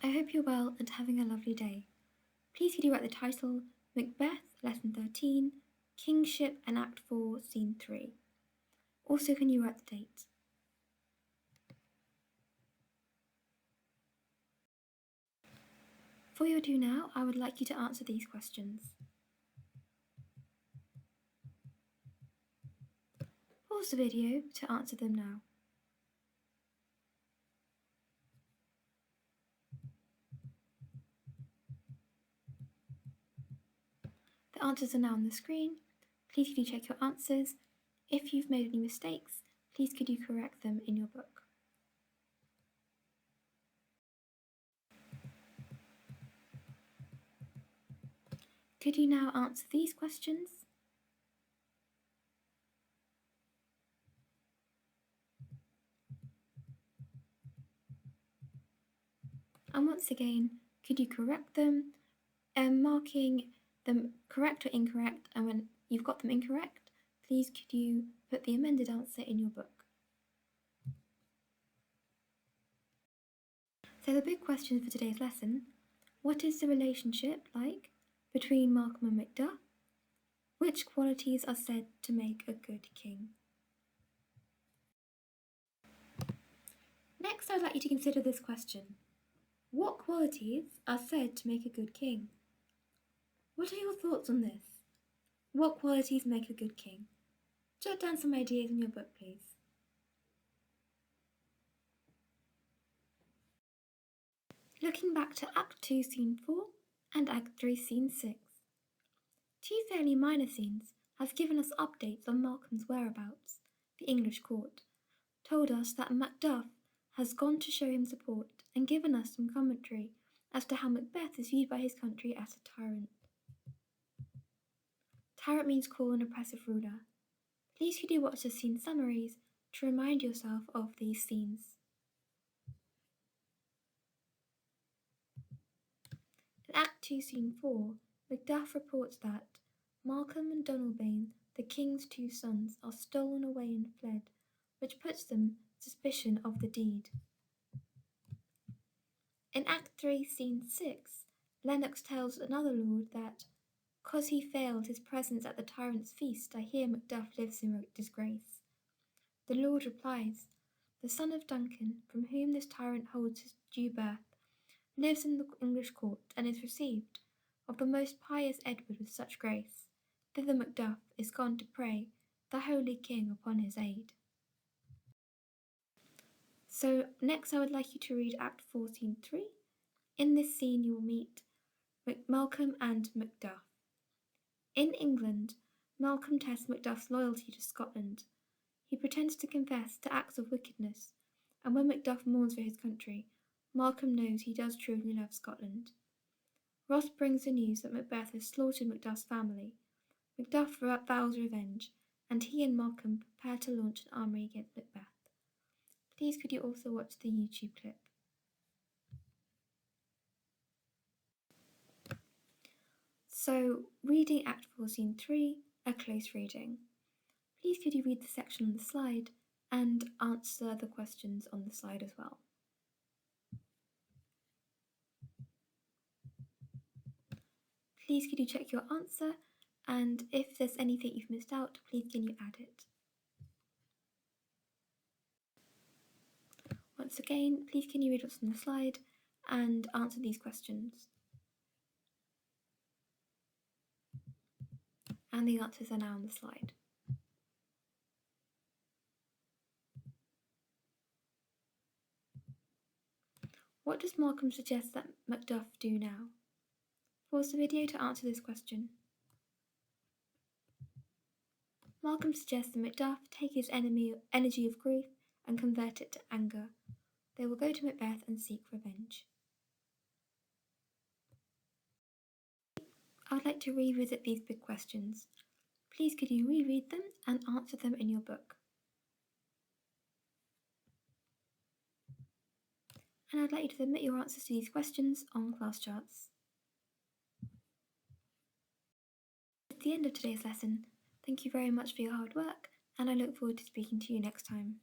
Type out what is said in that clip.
I hope you're well and having a lovely day. Please could you write the title, Macbeth, Lesson 13, Kingship and Act 4, Scene 3. Also, can you write the date? For your do now, I would like you to answer these questions. Pause the video to answer them now. The answers are now on the screen. Please could you check your answers. If you've made any mistakes, please could you correct them in your book. Could you now answer these questions? And once again, could you correct them, marking them correct or incorrect, and when you've got them incorrect, please could you put the amended answer in your book. So the big question for today's lesson, what is the relationship like between Malcolm and Macduff? Which qualities are said to make a good king? Next, I'd like you to consider this question. What qualities are said to make a good king? What are your thoughts on this? What qualities make a good king? Jot down some ideas in your book, please. Looking back to Act 2, Scene 4 and Act 3, Scene 6. Two fairly minor scenes have given us updates on Malcolm's whereabouts. The English court told us that Macduff has gone to show him support and given us some commentary as to how Macbeth is viewed by his country as a tyrant. Tyrant means cruel and oppressive ruler. Please could you watch the scene summaries to remind yourself of these scenes. In Act 2, Scene 4, Macduff reports that Malcolm and Donalbain, the king's two sons, are stolen away and fled, which puts them suspicion of the deed. In Act 3, Scene 6, Lennox tells another lord that, "'cause he failed his presence at the tyrant's feast, I hear Macduff lives in disgrace." The lord replies, "The son of Duncan, from whom this tyrant holds his due birth, lives in the English court, and is received of the most pious Edward with such grace. Thither Macduff is gone to pray the holy king upon his aid." So next I would like you to read Act 4, Scene 3. In this scene you will meet Malcolm and Macduff. In England, Malcolm tests Macduff's loyalty to Scotland. He pretends to confess to acts of wickedness, and when Macduff mourns for his country, Malcolm knows he does truly love Scotland. Ross brings the news that Macbeth has slaughtered Macduff's family. Macduff vows revenge, and he and Malcolm prepare to launch an army against Macbeth. Please could you also watch the YouTube clip. So, reading Act 4, Scene 3, a close reading. Please could you read the section on the slide and answer the questions on the slide as well. Please could you check your answer, and if there's anything you've missed out, please can you add it. Once again, please can you read what's on the slide and answer these questions. And the answers are now on the slide. What does Malcolm suggest that Macduff do now? Pause the video to answer this question. Malcolm suggests that Macduff take his energy of grief and convert it to anger. They will go to Macbeth and seek revenge. I would like to revisit these big questions. Please could you reread them and answer them in your book. And I'd like you to submit your answers to these questions on class charts. At the end of today's lesson, thank you very much for your hard work, and I look forward to speaking to you next time.